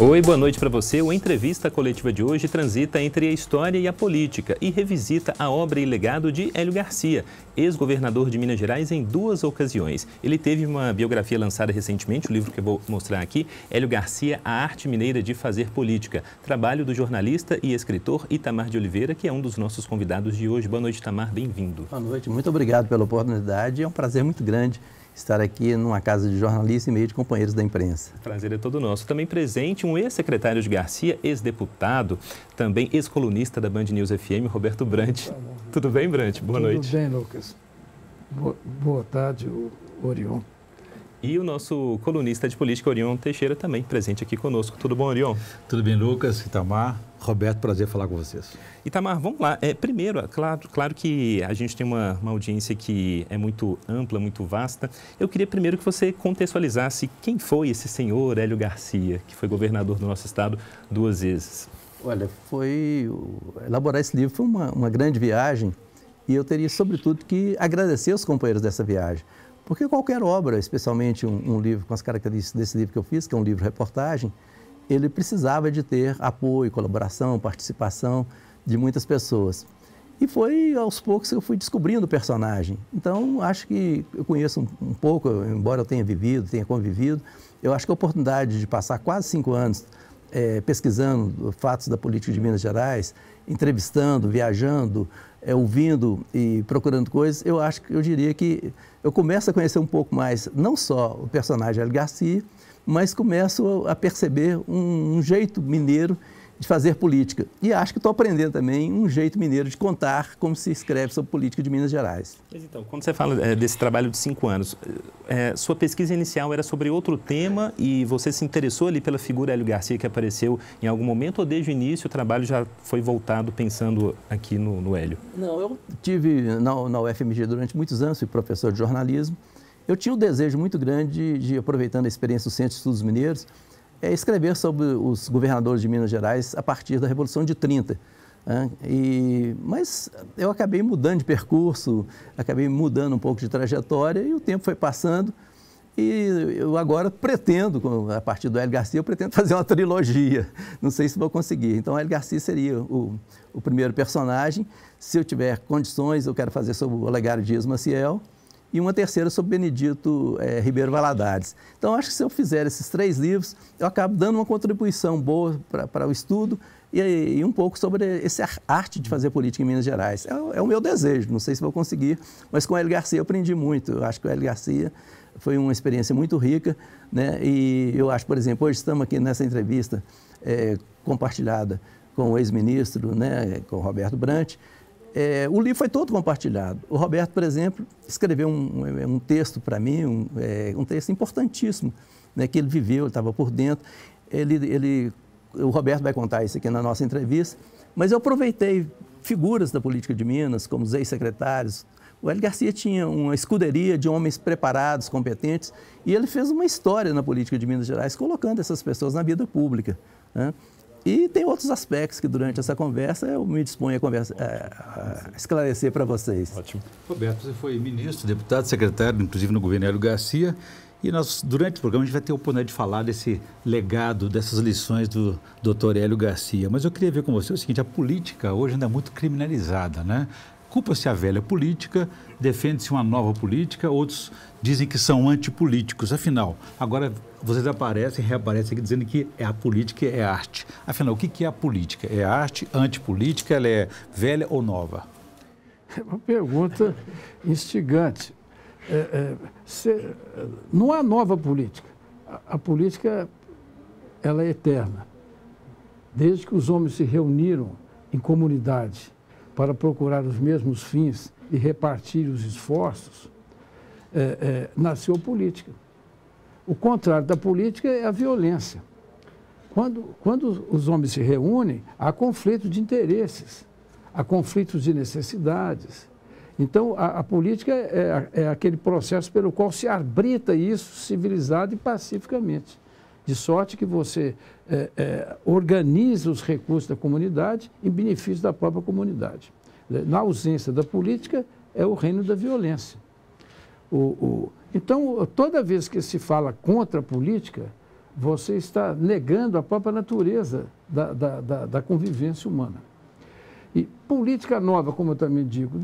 Oi, boa noite para você. O Entrevista Coletiva de hoje transita entre a história e a política e revisita a obra e legado de Hélio Garcia, ex-governador de Minas Gerais em 2 ocasiões. Ele teve uma biografia lançada recentemente, o livro que eu vou mostrar aqui, Hélio Garcia, A Arte Mineira de Fazer Política, trabalho do jornalista e escritor Itamar de Oliveira, que é um dos nossos convidados de hoje. Boa noite, Itamar, bem-vindo. Boa noite, muito obrigado pela oportunidade. É um prazer muito grande estar aqui numa casa de jornalista e meio de companheiros da imprensa. O prazer é todo nosso. Também presente um ex-secretário de Garcia, ex-deputado, também ex-colunista da Band News FM, Roberto Brant. Tudo bem, Brant? Boa noite. Tudo bem, Lucas. Boa tarde, Orion. E o nosso colunista de política, Orion Teixeira, também presente aqui conosco. Tudo bom, Orion? Tudo bem, Lucas, Itamar, Roberto, prazer falar com vocês. Itamar, vamos lá. Primeiro, claro que a gente tem uma audiência que é muito ampla, muito vasta. Eu queria primeiro que você contextualizasse quem foi esse senhor Hélio Garcia, que foi governador do nosso estado 2 vezes. Olha, elaborar esse livro foi uma grande viagem e eu teria, sobretudo, que agradecer os companheiros dessa viagem. Porque qualquer obra, especialmente um livro com as características desse livro que eu fiz, que é um livro-reportagem, ele precisava de ter apoio, colaboração, participação de muitas pessoas. E foi aos poucos que eu fui descobrindo o personagem. Então, acho que eu conheço um pouco, embora eu tenha vivido, tenha convivido, eu acho que a oportunidade de passar quase 5 anos pesquisando fatos da política de Minas Gerais, entrevistando, viajando, ouvindo e procurando coisas, eu diria que eu começo a conhecer um pouco mais, não só o personagem Hélio Garcia, mas começo a perceber um jeito mineiro de fazer política. E acho que estou aprendendo também um jeito mineiro de contar como se escreve sobre política de Minas Gerais. Mas então, quando você fala desse trabalho de 5 anos, sua pesquisa inicial era sobre outro tema e você se interessou ali pela figura Hélio Garcia que apareceu em algum momento ou desde o início o trabalho já foi voltado pensando aqui no Hélio? Não, eu tive na UFMG durante muitos anos, fui professor de jornalismo. Eu tinha um desejo muito grande de aproveitando a experiência do Centro de Estudos Mineiros, escrever sobre os governadores de Minas Gerais a partir da Revolução de 30. Mas eu acabei mudando de percurso, acabei mudando um pouco de trajetória e o tempo foi passando e eu agora pretendo, a partir do Hélio Garcia, eu pretendo fazer uma trilogia. Não sei se vou conseguir. Então, Hélio Garcia seria o primeiro personagem. Se eu tiver condições, eu quero fazer sobre o Olegário Dias Maciel e uma terceira sobre Benedito Ribeiro Valadares. Então, acho que se eu fizer esses 3 livros, eu acabo dando uma contribuição boa para o estudo e um pouco sobre essa arte de fazer política em Minas Gerais. É o meu desejo, não sei se vou conseguir, mas com o Hélio Garcia eu aprendi muito. Eu acho que o Hélio Garcia foi uma experiência muito rica, né? E eu acho, por exemplo, hoje estamos aqui nessa entrevista compartilhada com o ex-ministro, né, com o Roberto Brant. O livro foi todo compartilhado. O Roberto, por exemplo, escreveu um texto para mim, um texto importantíssimo, né, que ele viveu, ele estava por dentro. O Roberto vai contar isso aqui na nossa entrevista, mas eu aproveitei figuras da política de Minas, como os ex-secretários. O Hélio Garcia tinha uma escuderia de homens preparados, competentes, e ele fez uma história na política de Minas Gerais, colocando essas pessoas na vida pública, né? E tem outros aspectos que durante essa conversa eu me disponho a esclarecer para vocês. Ótimo. Roberto, você foi ministro, deputado, secretário, inclusive no governo Hélio Garcia, e nós, durante o programa, a gente vai ter a oportunidade de falar desse legado, dessas lições do Dr. Hélio Garcia. Mas eu queria ver com você o seguinte, a política hoje ainda é muito criminalizada, né? Culpa-se a velha política, defende-se uma nova política, outros dizem que são antipolíticos. Afinal, agora vocês reaparecem aqui dizendo que a política é arte. Afinal, o que é a política? É arte, antipolítica, ela é velha ou nova? É uma pergunta instigante. Não há nova política. A política ela é eterna. Desde que os homens se reuniram em comunidade para procurar os mesmos fins e repartir os esforços, nasceu a política. O contrário da política é a violência. Quando os homens se reúnem, há conflito de interesses, há conflitos de necessidades. Então, a política é aquele processo pelo qual se arbrita isso civilizado e pacificamente. De sorte que você organiza os recursos da comunidade em benefício da própria comunidade. Na ausência da política, é o reino da violência. Então, toda vez que se fala contra a política, você está negando a própria natureza da convivência humana. E política nova, como eu também digo,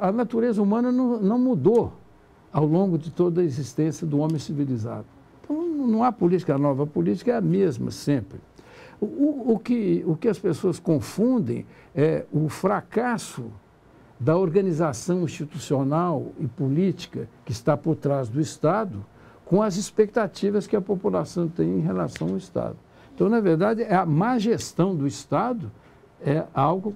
a natureza humana não mudou ao longo de toda a existência do homem civilizado. Então, não há política nova, a política é a mesma sempre. O que as pessoas confundem é o fracasso da organização institucional e política que está por trás do Estado com as expectativas que a população tem em relação ao Estado. Então, na verdade, a má gestão do Estado é algo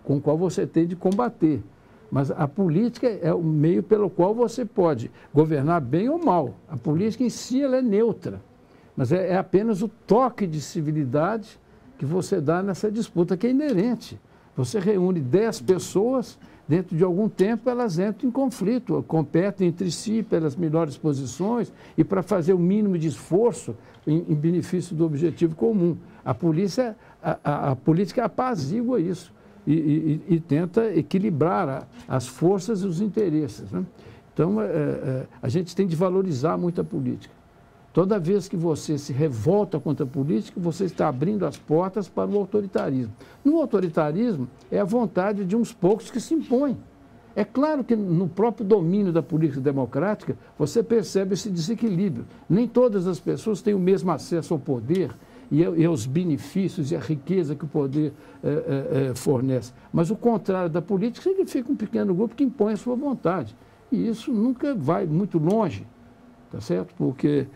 com o qual você tem de combater. Mas a política é o meio pelo qual você pode governar bem ou mal. A política em si ela é neutra, mas é apenas o toque de civilidade que você dá nessa disputa, que é inerente. Você reúne 10 pessoas, dentro de algum tempo elas entram em conflito, competem entre si pelas melhores posições e para fazer o mínimo de esforço em benefício do objetivo comum. A política apazigua isso e tenta equilibrar as forças e os interesses, né? Então, a gente tem de valorizar muito a política. Toda vez que você se revolta contra a política, você está abrindo as portas para o autoritarismo. No autoritarismo, é a vontade de uns poucos que se impõem. É claro que no próprio domínio da política democrática, você percebe esse desequilíbrio. Nem todas as pessoas têm o mesmo acesso ao poder e aos benefícios e à riqueza que o poder fornece. Mas o contrário da política significa um pequeno grupo que impõe a sua vontade. E isso nunca vai muito longe. Tá certo? Porque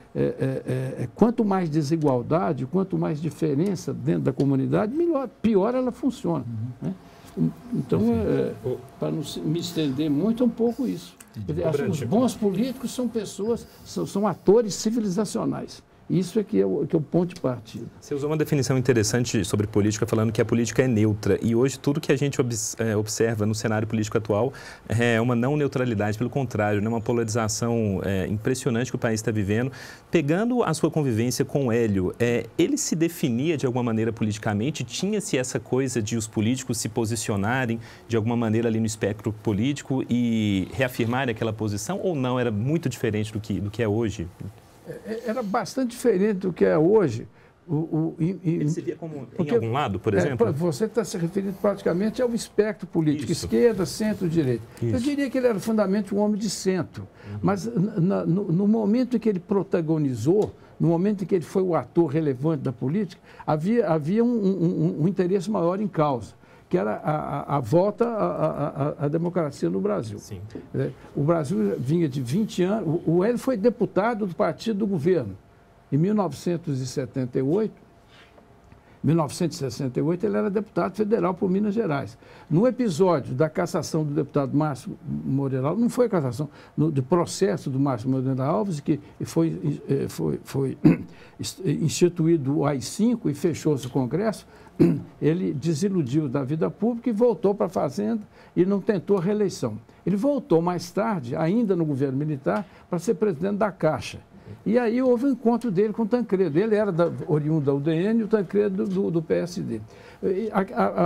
quanto mais desigualdade, quanto mais diferença dentro da comunidade, pior ela funciona. Né? Então, para não me estender muito, é um pouco isso. Os bons políticos são pessoas, são atores civilizacionais. Isso é que é o ponto de partida. Você usou uma definição interessante sobre política, falando que a política é neutra. E hoje tudo que a gente observa no cenário político atual é uma não neutralidade, pelo contrário, né? Uma polarização impressionante que o país está vivendo. Pegando a sua convivência com o Hélio, ele se definia de alguma maneira politicamente? Tinha-se essa coisa de os políticos se posicionarem de alguma maneira ali no espectro político e reafirmarem aquela posição? Ou não? Era muito diferente do que é hoje? Era bastante diferente do que é hoje. Ele se via como em algum lado, por exemplo? Você está se referindo praticamente ao espectro político, isso. Esquerda, centro, direita. Isso. Eu diria que ele era fundamentalmente um homem de centro. Mas no momento em que ele protagonizou, no momento em que ele foi o ator relevante da política, havia um interesse maior em causa, que era a volta à democracia no Brasil. Sim. O Brasil vinha de 20 anos... O Hélio foi deputado do partido do governo. Em 1968, ele era deputado federal por Minas Gerais. No episódio da cassação do deputado Márcio Moreira Alves, não foi a cassação, do processo do Márcio Moreira Alves, que foi instituído o AI-5 e fechou-se o Congresso, ele desiludiu da vida pública e voltou para a Fazenda e não tentou a reeleição. Ele voltou mais tarde, ainda no governo militar, para ser presidente da Caixa. E aí houve um encontro dele com o Tancredo. Ele era oriundo da UDN e o Tancredo do PSD.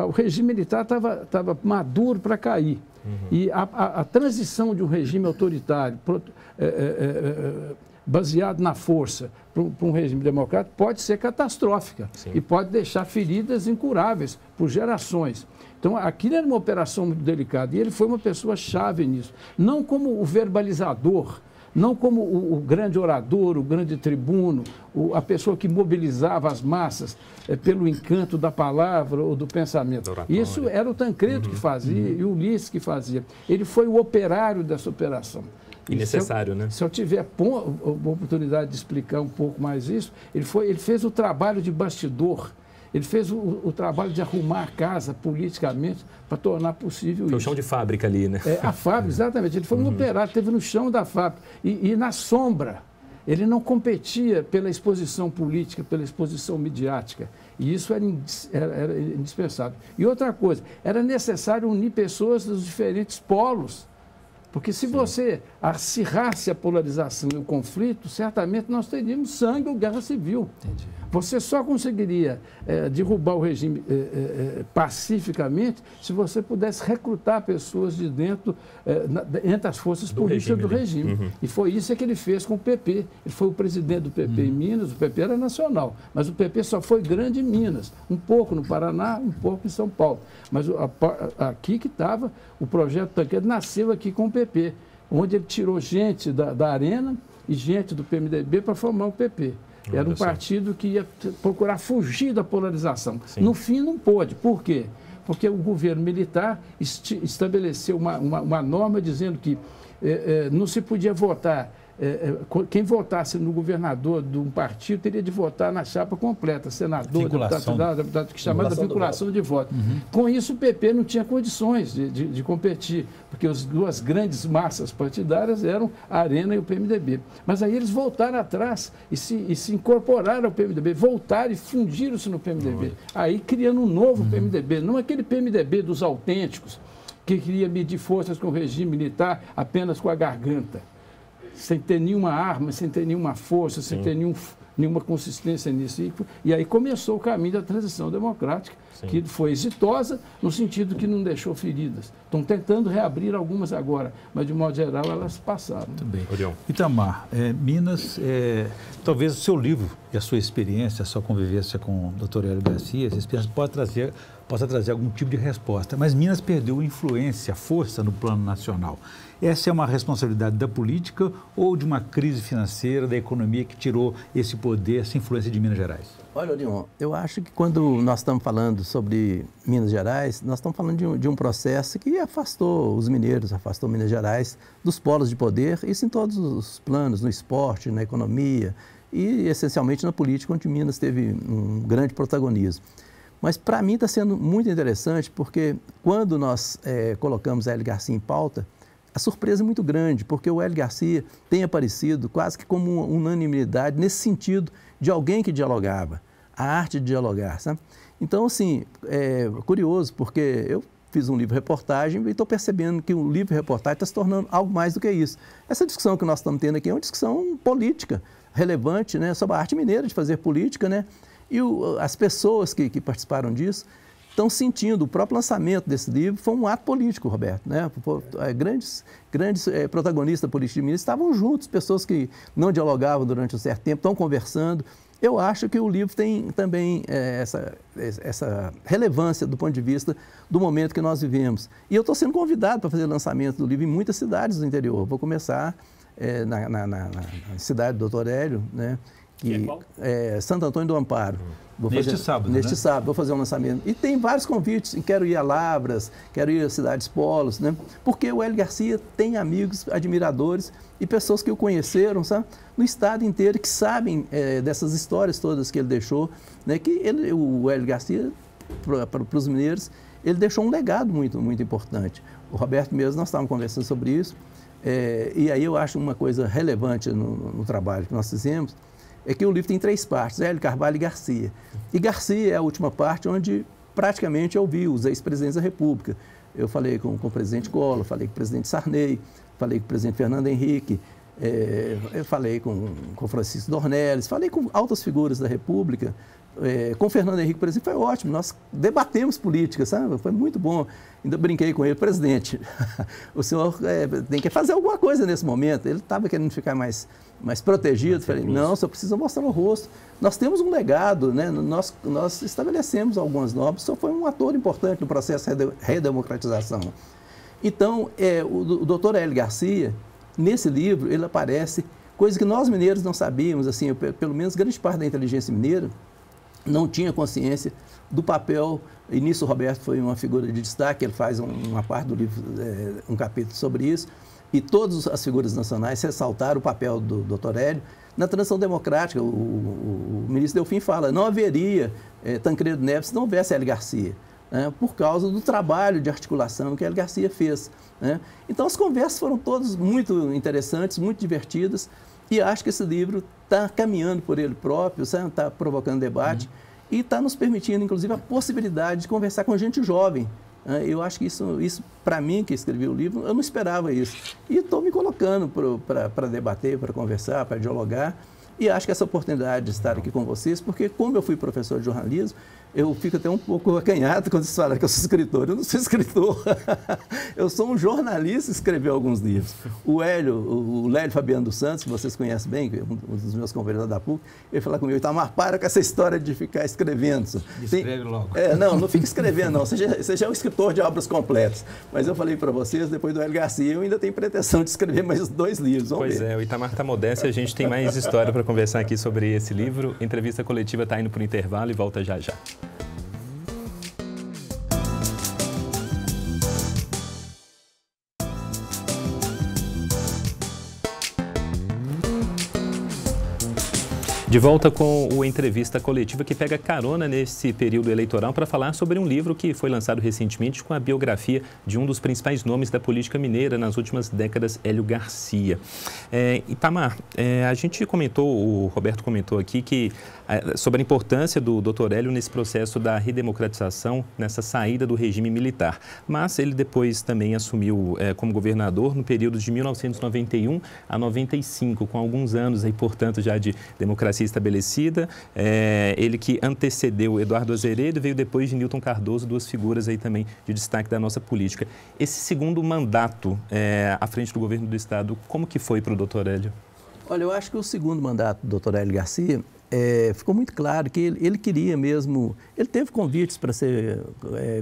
O regime militar estava maduro para cair. E a transição de um regime autoritário baseado na força para um regime democrático pode ser catastrófica. Sim. E pode deixar feridas incuráveis por gerações. Então, aquilo era uma operação muito delicada e ele foi uma pessoa chave nisso. Não como o verbalizador, não como o grande orador, o grande tribuno, a pessoa que mobilizava as massas pelo encanto da palavra ou do pensamento. Isso era o Tancredo que fazia e o Ulisses que fazia. Ele foi o operário dessa operação. E necessário, né? Se eu tiver a oportunidade de explicar um pouco mais isso, ele fez o trabalho de bastidor. Ele fez o trabalho de arrumar a casa politicamente para tornar possível isso. Foi o chão de fábrica ali, né? A fábrica, exatamente. Ele foi um operário, esteve no chão da fábrica. E na sombra. Ele não competia pela exposição política, pela exposição midiática. E isso era indispensável. E outra coisa, era necessário unir pessoas dos diferentes polos. Porque se você acirrasse a polarização e o conflito, certamente nós teríamos sangue ou guerra civil. Entendi. Você só conseguiria derrubar o regime pacificamente se você pudesse recrutar pessoas de dentro, entre as forças políticas do regime. E foi isso que ele fez com o PP. Ele foi o presidente do PP em Minas, o PP era nacional, mas o PP só foi grande em Minas, um pouco no Paraná, um pouco em São Paulo. Mas aqui que estava, o projeto Tancredo nasceu aqui com o PP, onde ele tirou gente da Arena e gente do PMDB para formar o PP. Era um partido que ia procurar fugir da polarização. Sim. No fim, não pôde. Por quê? Porque o governo militar estabeleceu uma norma dizendo que não se podia votar. Quem votasse no governador de um partido teria de votar na chapa completa, senador, deputado, que chamada vinculação de voto. Com isso, o PP não tinha condições de competir, porque as duas grandes massas partidárias eram a Arena e o PMDB. Mas aí eles voltaram atrás e se incorporaram ao PMDB, voltaram e fundiram-se no PMDB. Aí criando um novo PMDB, não aquele PMDB dos autênticos, que queria medir forças com o regime militar apenas com a garganta, sem ter nenhuma arma, sem ter nenhuma força, sem ter nenhuma consistência nisso. E aí começou o caminho da transição democrática, que foi exitosa no sentido que não deixou feridas. Estão tentando reabrir algumas agora, mas de modo geral elas passaram. Muito bem. Itamar, Minas, talvez o seu livro e a sua experiência, a sua convivência com o Dr. Hélio Garcia, essa experiência possa trazer algum tipo de resposta. Mas Minas perdeu influência, força no plano nacional. Essa é uma responsabilidade da política ou de uma crise financeira, da economia que tirou esse poder, essa influência de Minas Gerais? Olha, Orion, eu acho que quando nós estamos falando sobre Minas Gerais, nós estamos falando de um processo que afastou os mineiros, afastou Minas Gerais dos polos de poder, isso em todos os planos, no esporte, na economia e essencialmente na política, onde Minas teve um grande protagonismo. Mas para mim está sendo muito interessante porque quando nós colocamos Hélio Garcia em pauta, a surpresa é muito grande, porque o Hélio Garcia tem aparecido quase que como uma unanimidade nesse sentido de alguém que dialogava, a arte de dialogar, sabe? Então, assim, é curioso, porque eu fiz um livro-reportagem e estou percebendo que o livro-reportagem está se tornando algo mais do que isso. Essa discussão que nós estamos tendo aqui é uma discussão política, relevante, né, sobre a arte mineira de fazer política, né? E as pessoas que participaram disso estão sentindo, o próprio lançamento desse livro foi um ato político, Roberto, né? Grandes protagonistas políticos de Minas estavam juntos, pessoas que não dialogavam durante um certo tempo, estão conversando. Eu acho que o livro tem também essa relevância do ponto de vista do momento que nós vivemos. E eu estou sendo convidado para fazer o lançamento do livro em muitas cidades do interior. Vou começar na cidade do Dr. Hélio, né? Que é qual? Santo Antônio do Amparo. Neste sábado, vou fazer um lançamento. E tem vários convites, quero ir a Lavras, quero ir a cidades polos, né? Porque o Hélio Garcia tem amigos, admiradores e pessoas que o conheceram, sabe? No estado inteiro, que sabem dessas histórias todas que ele deixou, né? Que o Hélio Garcia, para os mineiros, ele deixou um legado muito, muito importante. O Roberto mesmo, nós estávamos conversando sobre isso, e aí eu acho uma coisa relevante no trabalho que nós fizemos, é que o livro tem 3 partes, Hélio, Carvalho e Garcia. E Garcia é a última parte onde praticamente eu vi os ex-presidentes da República. Eu falei com o presidente Collor, falei com o presidente Sarney, falei com o presidente Fernando Henrique, eu falei com Francisco Dornelles, falei com altas figuras da República. Com o Fernando Henrique, por exemplo, foi ótimo, nós debatemos política, sabe? Foi muito bom. Ainda brinquei com ele, presidente, o senhor tem que fazer alguma coisa nesse momento. Ele estava querendo ficar mais protegido. Falei, não, só precisa mostrar o rosto. Nós temos um legado, né? Nós estabelecemos algumas normas, só foi um ator importante no processo de redemocratização. Então, o doutor Hélio Garcia, nesse livro, ele aparece, coisa que nós mineiros não sabíamos, assim, pelo menos grande parte da inteligência mineira não tinha consciência do papel, e nisso o Roberto foi uma figura de destaque, ele faz uma parte do livro, um capítulo sobre isso, e todas as figuras nacionais ressaltaram o papel do Dr. Hélio na transição democrática. O ministro Delfim fala, não haveria Tancredo Neves se não houvesse Hélio Garcia, né, por causa do trabalho de articulação que Hélio Garcia fez, né? Então as conversas foram todas muito interessantes, muito divertidas, e acho que esse livro está caminhando por ele próprio, está provocando debate e está nos permitindo, inclusive, a possibilidade de conversar com gente jovem. Eu acho que isso para mim, que escrevi o livro, eu não esperava isso. E estou me colocando para debater, para conversar, para dialogar. E acho que essa oportunidade de estar aqui com vocês, porque como eu fui professor de jornalismo, eu fico até um pouco acanhado quando vocês falam que eu sou escritor. Eu não sou escritor. Eu sou um jornalista que escreveu alguns livros. O Lélio Fabiano dos Santos, que vocês conhecem bem, um dos meus convidados da PUC, ele falou comigo: Itamar, para com essa história de ficar escrevendo. Escreve logo. Não fica escrevendo, não. Você já é um escritor de obras completas. Mas eu falei para vocês, depois do Hélio Garcia, eu ainda tenho pretensão de escrever mais 2 livros. Vamos ver. O Itamar está modesto e a gente tem mais história para conversar aqui sobre esse livro. Entrevista coletiva está indo para o intervalo e volta já já. De volta com o Entrevista Coletiva, que pega carona nesse período eleitoral para falar sobre um livro que foi lançado recentemente com a biografia de um dos principais nomes da política mineira nas últimas décadas, Hélio Garcia. Itamar, a gente comentou, o Roberto comentou aqui, sobre a importância do Dr. Hélio nesse processo da redemocratização, nessa saída do regime militar. Mas ele depois também assumiu como governador no período de 1991 a 95, com alguns anos aí, portanto, já de democracia estabelecida. Ele que antecedeu Eduardo Azeredo, veio depois de Newton Cardoso, 2 figuras aí também de destaque da nossa política. Esse segundo mandato à frente do governo do Estado, como que foi para o Dr. Hélio? Olha, eu acho que o segundo mandato do Dr. Hélio Garcia ficou muito claro que ele queria mesmo... Ele teve convites para ser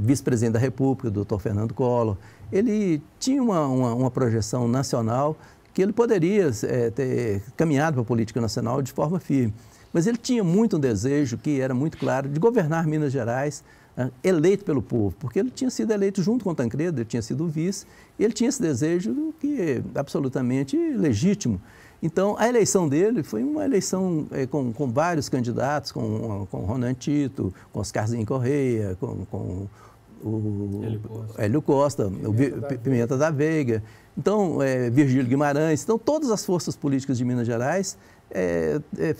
vice-presidente da República, do Dr. Fernando Collor. Ele tinha uma projeção nacional que ele poderia ter caminhado para a política nacional de forma firme. Mas ele tinha muito um desejo, que era muito claro, de governar Minas Gerais, eleito pelo povo, porque ele tinha sido eleito junto com o Tancredo, ele tinha sido vice, e ele tinha esse desejo que é absolutamente legítimo. Então, a eleição dele foi uma eleição com vários candidatos, com Ronan Tito, com Oscarzinho Correia, com o Hélio Costa, o Pimenta da Veiga, então, Virgílio Guimarães. Então, todas as forças políticas de Minas Gerais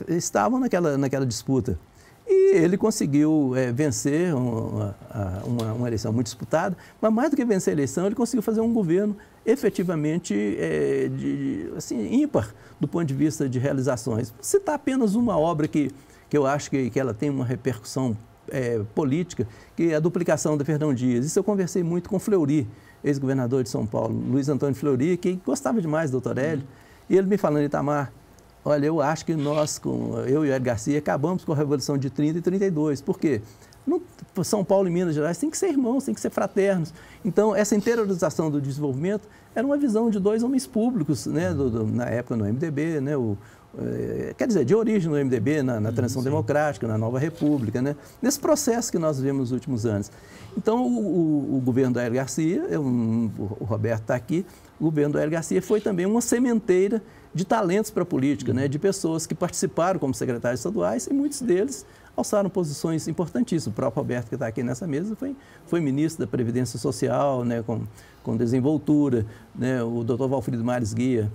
estavam naquela disputa. E ele conseguiu vencer uma eleição muito disputada, mas mais do que vencer a eleição, ele conseguiu fazer um governo efetivamente ímpar do ponto de vista de realizações. Vou citar apenas uma obra que eu acho que ela tem uma repercussão política, que é a duplicação da Fernão Dias. Isso eu conversei muito com Fleury, ex-governador de São Paulo, Luiz Antônio Fleury, que gostava demais do Dr. Hélio, e ele me falando: Itamar, olha, eu acho que eu e o Hélio Garcia, acabamos com a Revolução de 30 e 32. Por quê? São Paulo e Minas Gerais tem que ser irmãos, tem que ser fraternos. Então, essa interiorização do desenvolvimento era uma visão de 2 homens públicos, né, na época no MDB, né, quer dizer, de origem no MDB, na transição democrática, na nova república, né, nesse processo que nós vivemos nos últimos anos. Então, o governo do Hélio Garcia, o Roberto está aqui, o governo do Hélio Garcia foi também uma sementeira de talentos para a política, né, de pessoas que participaram como secretários estaduais, e muitos deles alçaram posições importantíssimas. O próprio Roberto, que está aqui nessa mesa, foi ministro da Previdência Social, né, com desenvoltura, né, o doutor Valfrido Mares Guia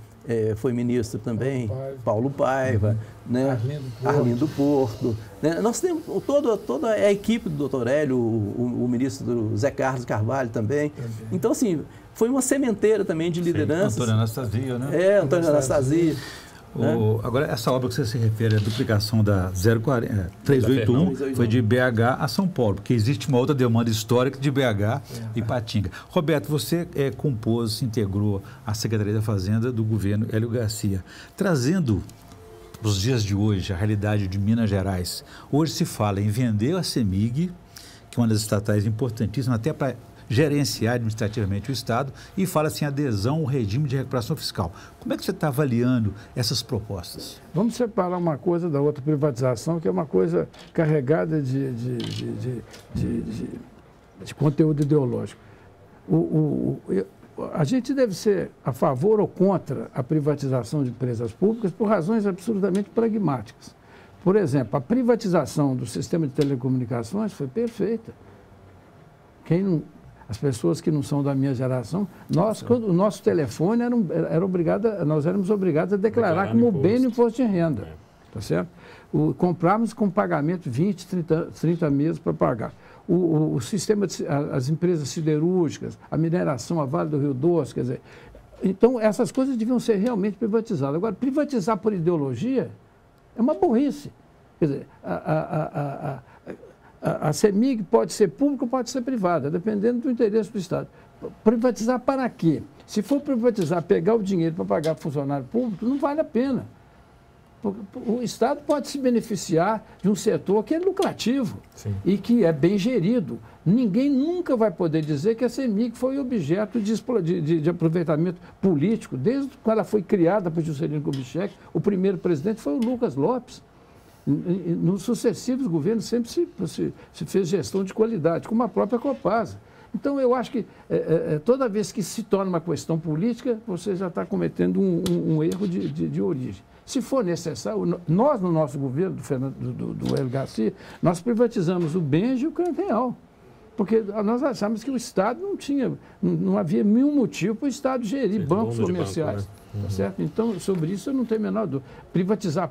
foi ministro também, Paulo Paiva, né, Arlindo Porto. Né, nós temos toda a equipe do doutor Hélio, o ministro Zé Carlos Carvalho também. Então, assim, foi uma sementeira também de lideranças. Antônio Anastasia, né? Antônio Anastasia. Agora, essa obra que você se refere, a duplicação da 381, foi de BH a São Paulo, porque existe uma outra demanda histórica de BH e Patinga. Roberto, você compôs, integrou a Secretaria da Fazenda do governo Hélio Garcia, trazendo para os dias de hoje a realidade de Minas Gerais. Hoje se fala em vender a CEMIG, que é uma das estatais importantíssimas, até para gerenciar administrativamente o Estado, e fala-se em adesão ao regime de recuperação fiscal. Como é que você está avaliando essas propostas? Vamos separar uma coisa da outra. Privatização, que é uma coisa carregada de conteúdo ideológico. A gente deve ser a favor ou contra a privatização de empresas públicas por razões absolutamente pragmáticas. Por exemplo, a privatização do sistema de telecomunicações foi perfeita. As pessoas que não são da minha geração, o nosso telefone nós éramos obrigados a declarar como bem no imposto de renda. Tá certo? Comprávamos com pagamento 20, 30 meses para pagar. O sistema, as empresas siderúrgicas, a mineração, a Vale do Rio Doce, quer dizer. Então, essas coisas deviam ser realmente privatizadas. Agora, privatizar por ideologia É uma burrice. Quer dizer, a CEMIG pode ser pública ou pode ser privada, dependendo do interesse do Estado. Privatizar para quê? Se for privatizar, pegar o dinheiro para pagar funcionário público, não vale a pena. O Estado pode se beneficiar de um setor que é lucrativo. Sim. E que é bem gerido. Ninguém nunca vai poder dizer que a CEMIG foi objeto de aproveitamento político. Desde quando ela foi criada por Juscelino Kubitschek, o primeiro presidente foi o Lucas Lopes. Nos sucessivos governos sempre se fez gestão de qualidade, como a própria Copasa. Então, eu acho que toda vez que se torna uma questão política, você já está cometendo um erro de origem. Se for necessário, nós, no nosso governo, do Hélio Garcia, nós privatizamos o Benja e o Cantenal. Porque nós achamos que o Estado não havia nenhum motivo para o Estado gerir bancos comerciais. Banco, né? Tá certo? Então, sobre isso eu não tenho a menor dúvida. Privatizar,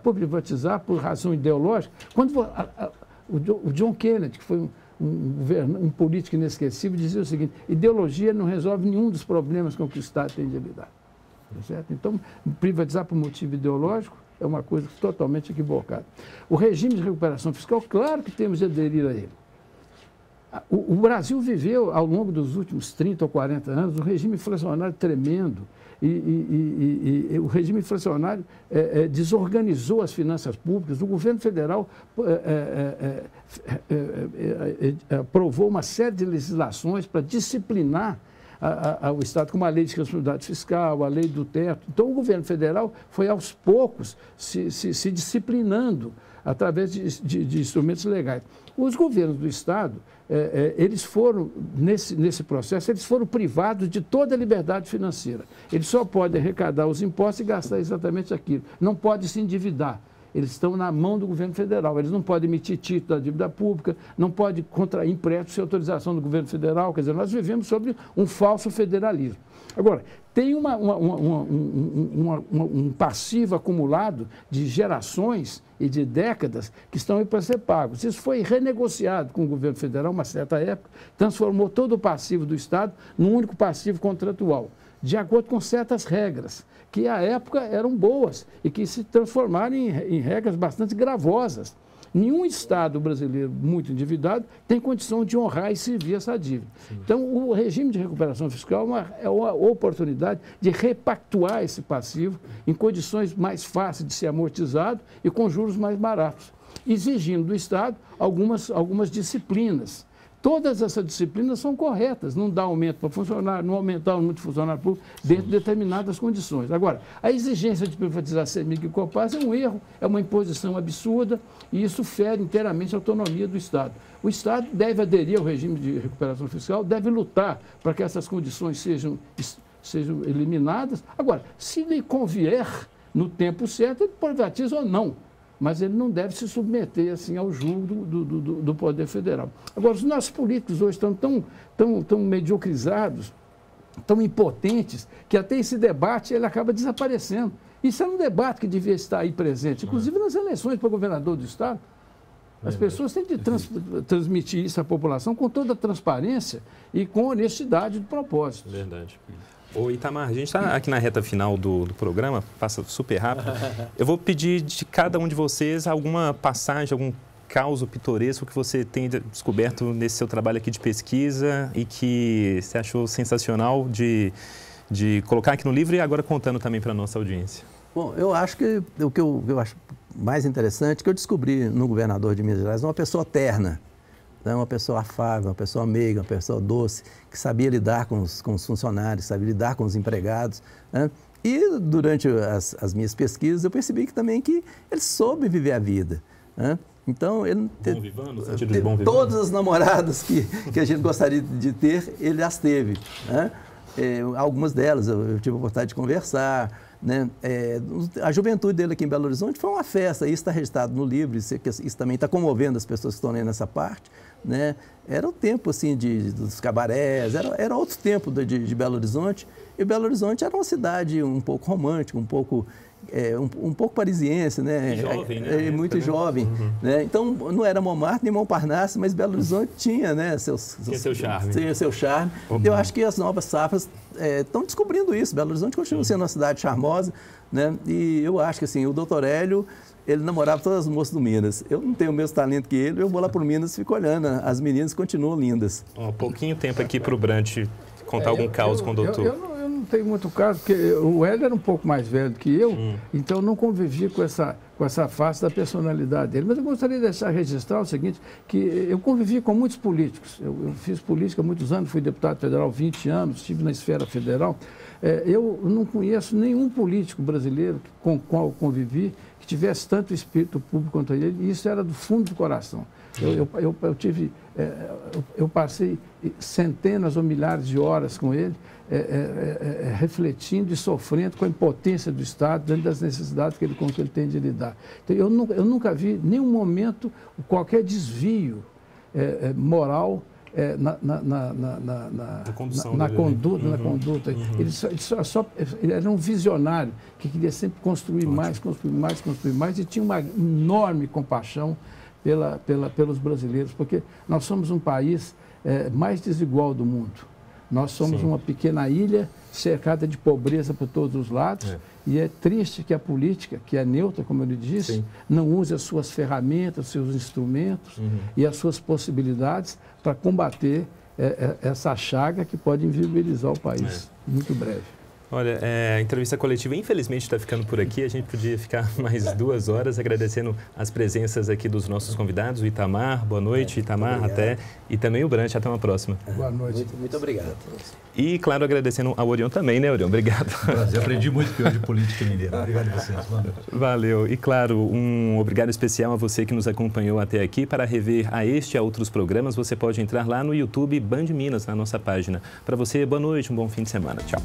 por razão ideológica. Quando o John Kennedy, que foi um político inesquecível, dizia o seguinte: ideologia não resolve nenhum dos problemas com que o Estado tem de lidar. Tá certo? Então, privatizar por motivo ideológico é uma coisa totalmente equivocada. O regime de recuperação fiscal, claro que temos de aderir a ele. O Brasil viveu, ao longo dos últimos 30 ou 40 anos, um regime inflacionário tremendo. E o regime inflacionário desorganizou as finanças públicas. O governo federal aprovou uma série de legislações para disciplinar o Estado, como a lei de responsabilidade fiscal, a lei do teto. Então, o governo federal foi, aos poucos, se disciplinando através de instrumentos legais. Os governos do Estado, eles foram, nesse processo, eles foram privados de toda a liberdade financeira. Eles só podem arrecadar os impostos e gastar exatamente aquilo. Não podem se endividar. Eles estão na mão do governo federal. Eles não podem emitir título da dívida pública, não podem contrair empréstimo sem autorização do governo federal. Quer dizer, nós vivemos sobre um falso federalismo. Agora, tem um passivo acumulado de gerações e de décadas que estão aí para ser pagos. Isso foi renegociado com o governo federal, uma certa época, transformou todo o passivo do Estado num único passivo contratual, de acordo com certas regras, que à época eram boas e que se transformaram em regras bastante gravosas. Nenhum Estado brasileiro muito endividado tem condição de honrar e servir essa dívida. Sim. Então, o regime de recuperação fiscal é uma oportunidade de repactuar esse passivo em condições mais fáceis de ser amortizado e com juros mais baratos, exigindo do Estado algumas disciplinas. Todas essas disciplinas são corretas, não dá aumento para funcionário, não aumentar o número de funcionário público dentro de determinadas condições. Agora, a exigência de privatizar CEMIG e Copasa é um erro, é uma imposição absurda e isso fere inteiramente a autonomia do Estado. O Estado deve aderir ao regime de recuperação fiscal, deve lutar para que essas condições sejam eliminadas. Agora, se lhe convier, no tempo certo, ele privatiza ou não. Mas ele não deve se submeter assim, ao julgo do Poder Federal. Agora, os nossos políticos hoje estão tão mediocrizados, tão impotentes, que até esse debate ele acaba desaparecendo. Isso é um debate que devia estar aí presente, inclusive nas eleições para governador do Estado. As pessoas têm de transmitir isso à população com toda a transparência e com honestidade de propósito. Verdade. Ô Itamar, a gente está aqui na reta final do programa, passa super rápido. Eu vou pedir de cada um de vocês alguma passagem, algum caso pitoresco que você tenha descoberto nesse seu trabalho aqui de pesquisa e que você achou sensacional de colocar aqui no livro e agora contando também para a nossa audiência. Bom, eu acho que o que eu acho mais interessante é que eu descobri no governador de Minas Gerais uma pessoa terna. Uma pessoa afável, uma pessoa meiga, uma pessoa doce, que sabia lidar com os funcionários, sabia lidar com os empregados. Né? E durante as minhas pesquisas eu percebi que também que ele soube viver a vida. Né? Então, ele todas as namoradas que a gente gostaria de ter, ele as teve. Né? Algumas delas eu tive a oportunidade de conversar. Né? A juventude dele aqui em Belo Horizonte foi uma festa, isso está registrado no livro, isso também está comovendo as pessoas que estão lendo essa parte. Né? Era o tempo assim, dos cabarés, era outro tempo de Belo Horizonte, e Belo Horizonte era uma cidade um pouco romântica, um pouco parisiense, né? Jovem, né? Muito jovem. Uhum. Né? Então, não era Montmartre nem Montparnasse, mas Belo Horizonte tinha, né, seu charme. Tinha seu charme. Uhum. Eu acho que as novas safras estão descobrindo isso. Belo Horizonte continua sendo uma cidade charmosa, né? E eu acho que assim, o doutor Hélio ele namorava todas as moças do Minas. Eu não tenho o mesmo talento que ele, eu vou lá para o Minas e fico olhando. As meninas continuam lindas. Pouquinho tempo aqui para o Brant contar algum caos com o doutor. Eu não tenho muito caso, porque o Hélio era um pouco mais velho do que eu, então eu não convivi com essa face da personalidade dele. Mas eu gostaria de deixar registrar o seguinte, que eu convivi com muitos políticos. Eu fiz política há muitos anos, fui deputado federal 20 anos, estive na esfera federal. Eu não conheço nenhum político brasileiro com o qual eu convivi que tivesse tanto espírito público quanto ele, e isso era do fundo do coração. Eu passei centenas ou milhares de horas com ele, refletindo e sofrendo com a impotência do Estado, diante das necessidades com que ele tem de lidar. Então, eu nunca vi nenhum momento qualquer desvio moral na conduta. Ele era um visionário que queria sempre construir mais, e tinha uma enorme compaixão pelos brasileiros, porque nós somos um país mais desigual do mundo. Nós somos uma pequena ilha cercada de pobreza por todos os lados, e é triste que a política, que é neutra, como ele disse, não use as suas ferramentas, seus instrumentos e as suas possibilidades para combater essa chaga que pode inviabilizar o país muito breve. Olha, a entrevista coletiva, infelizmente, está ficando por aqui. A gente podia ficar mais 2 horas agradecendo as presenças aqui dos nossos convidados, o Itamar. Boa noite, Itamar, até. E também o Brant, até uma próxima. Boa noite. Muito obrigado. E, claro, agradecendo ao Orion também, né, Orion? Obrigado. Prazer, aprendi muito que hoje política mineira. Obrigado a vocês. Valeu. E, claro, um obrigado especial a você que nos acompanhou até aqui. Para rever a este e a outros programas, você pode entrar lá no YouTube Band Minas, na nossa página. Para você, boa noite, um bom fim de semana. Tchau.